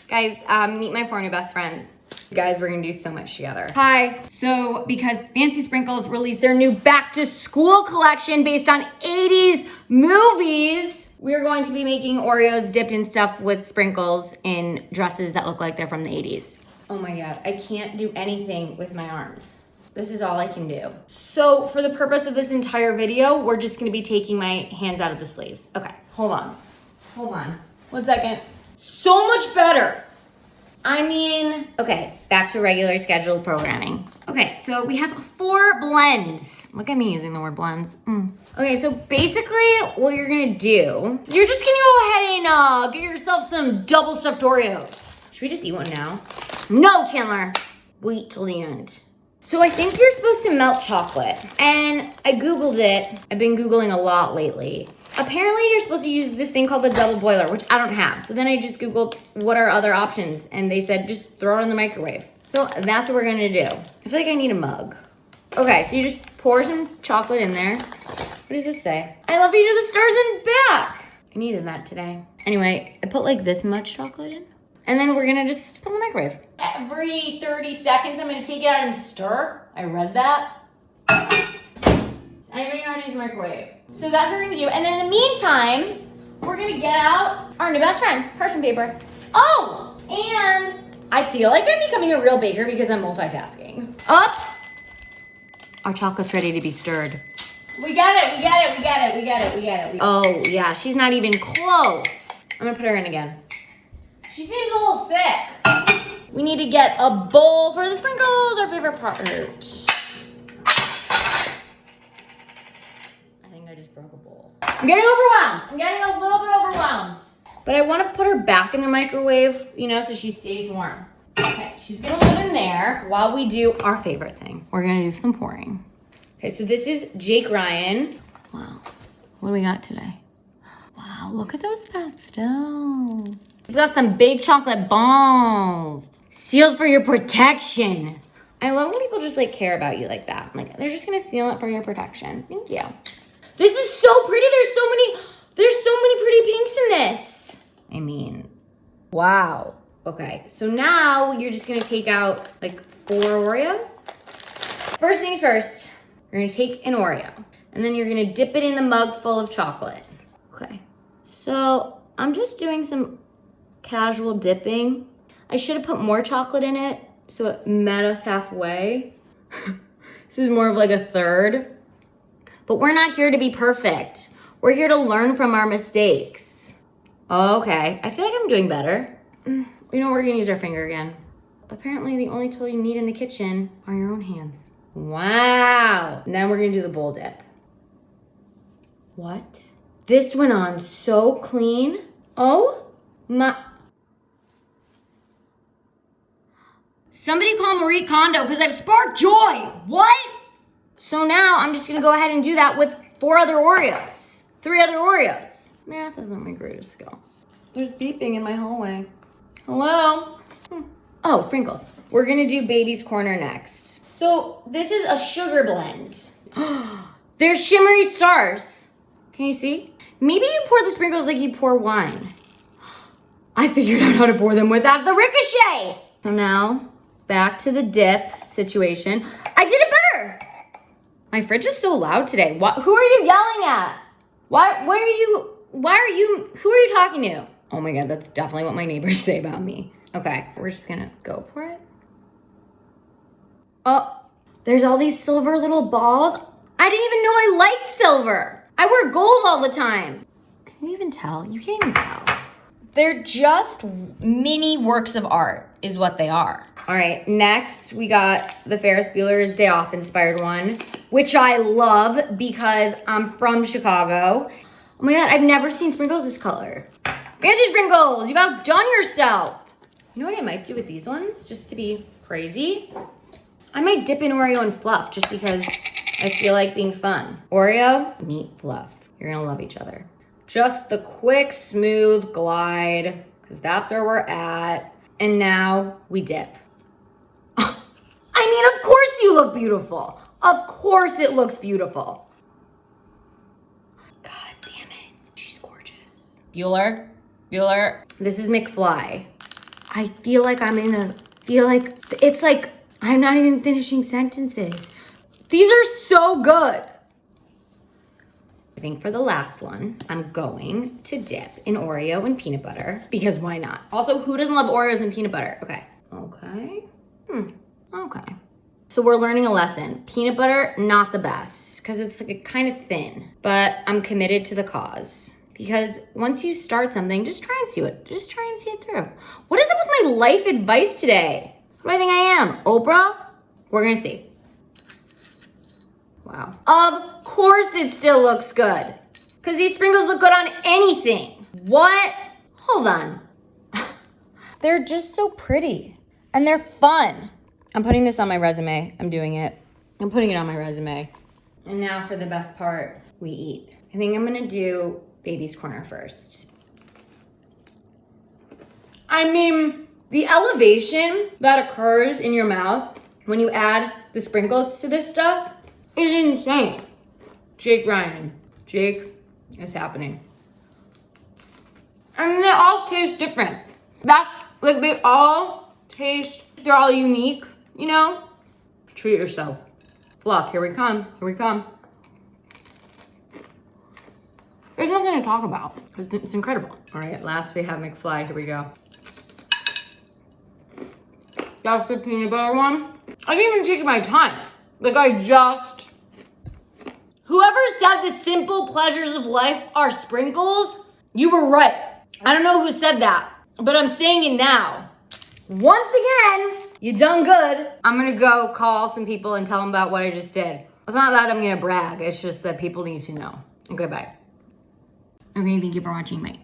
Guys, meet my 4 new best friends. Guys, we're gonna do so much together. Hi. So, because Fancy Sprinkles released their new back to school collection based on 80s movies, we're going to be making Oreos dipped in stuff with sprinkles in dresses that look like they're from the 80s. Oh my God, I can't do anything with my arms. This is all I can do. So for the purpose of this entire video, we're just gonna be taking my hands out of the sleeves. Okay, hold on. 1 second. So much better. I mean, okay, back to regular scheduled programming. Okay, so we have 4 blends. Look at me using the word blends. Okay, so basically what you're gonna do is you're just gonna go ahead and get yourself some double stuffed Oreos. Should we just eat one now? No, Chandler, wait till the end. So I think you're supposed to melt chocolate, and I Googled it. I've been Googling a lot lately. Apparently you're supposed to use this thing called the double boiler, which I don't have. So then I just Googled what are other options, and they said just throw it in the microwave. So that's what we're gonna do. I feel like I need a mug. Okay, so you just pour some chocolate in there. What does this say? I love you to the stars and back. I needed that today. Anyway, I put like this much chocolate in. And then we're gonna just put it in the microwave. Every 30 seconds, I'm gonna take it out and stir. I read that. Anybody know how to use a microwave? So that's what we're gonna do. And then in the meantime, we're gonna get out our new best friend, parchment paper. Oh, and I feel like I'm becoming a real baker because I'm multitasking. Up. Our chocolate's ready to be stirred. We got it. Oh yeah, she's not even close. I'm gonna put her in again. She seems a little thick. We need to get a bowl for the sprinkles, our favorite part. I think I just broke a bowl. I'm getting overwhelmed. I'm getting a little bit overwhelmed. But I want to put her back in the microwave, you know, so she stays warm. Okay, she's gonna live in there while we do our favorite thing. We're gonna do some pouring. Okay, so this is Jake Ryan. Wow, what do we got today? Wow, look at those pastels. We got some big chocolate balls. Sealed for your protection. I love when people just like care about you like that. Like they're just gonna seal it for your protection. Thank you. This is so pretty. There's so many pretty pinks in this. I mean, wow. Okay, so now you're just gonna take out like 4 Oreos. First things first, you're gonna take an Oreo and then you're gonna dip it in the mug full of chocolate. Okay, so I'm just doing some casual dipping. I should have put more chocolate in it so it met us halfway. This is more of like a third. But we're not here to be perfect. We're here to learn from our mistakes. Okay, I feel like I'm doing better. You know, we're gonna use our finger again. Apparently the only tool you need in the kitchen are your own hands. Wow. Now we're gonna do the bowl dip. What? This went on so clean. Oh my. Somebody call Marie Kondo because I've sparked joy. What? So now I'm just gonna go ahead and do that with 4 other Oreos. 3 other Oreos. Math isn't my greatest skill. There's beeping in my hallway. Hello? Oh, sprinkles. We're gonna do Baby's Corner next. So this is a sugar blend. They're shimmery stars. Can you see? Maybe you pour the sprinkles like you pour wine. I figured out how to pour them without the ricochet. So now, back to the dip situation. I did it better. My fridge is so loud today. Who are you yelling at? Who are you talking to? Oh my God, that's definitely what my neighbors say about me. Okay, we're just gonna go for it. Oh, there's all these silver little balls. I didn't even know I liked silver. I wear gold all the time. Can you even tell? You can't even tell. They're just mini works of art is what they are. All right, next we got the Ferris Bueller's Day Off inspired one, which I love because I'm from Chicago. Oh my God, I've never seen sprinkles this color. Fancy sprinkles, you've outdone yourself. You know what I might do with these ones, just to be crazy? I might dip in Oreo and Fluff just because I feel like being fun. Oreo, meet Fluff. You're gonna love each other. Just the quick, smooth glide, because that's where we're at. And now we dip. I mean, of course you look beautiful. Of course it looks beautiful. God damn it, she's gorgeous. Bueller, this is McFly. I feel like it's like I'm not even finishing sentences. These are so good. I think for the last one, I'm going to dip in Oreo and peanut butter because why not? Also, who doesn't love Oreos and peanut butter? Okay. Okay. So we're learning a lesson. Peanut butter, not the best because it's like kind of thin, but I'm committed to the cause because once you start something, just try and see it through. What is it with my life advice today? Who do I think I am? Oprah? We're gonna see. Wow. Of course it still looks good. Because these sprinkles look good on anything. What? Hold on. They're just so pretty. And they're fun. I'm putting this on my resume. I'm doing it. I'm putting it on my resume. And now for the best part, we eat. I think I'm gonna do baby's corner first. I mean, the elevation that occurs in your mouth when you add the sprinkles to this stuff is insane. Jake Ryan. Jake, it's happening. And they all taste different. That's like they're all unique, you know? Treat yourself. Fluff, here we come. There's nothing to talk about. It's incredible. All right, last we have McFly. Here we go. That's the peanut butter one. I didn't even take my time. Whoever said the simple pleasures of life are sprinkles, you were right. I don't know who said that, but I'm saying it now. Once again, you done good. I'm gonna go call some people and tell them about what I just did. It's not that I'm gonna brag, it's just that people need to know. Okay, bye. Okay, thank you for watching. Bye.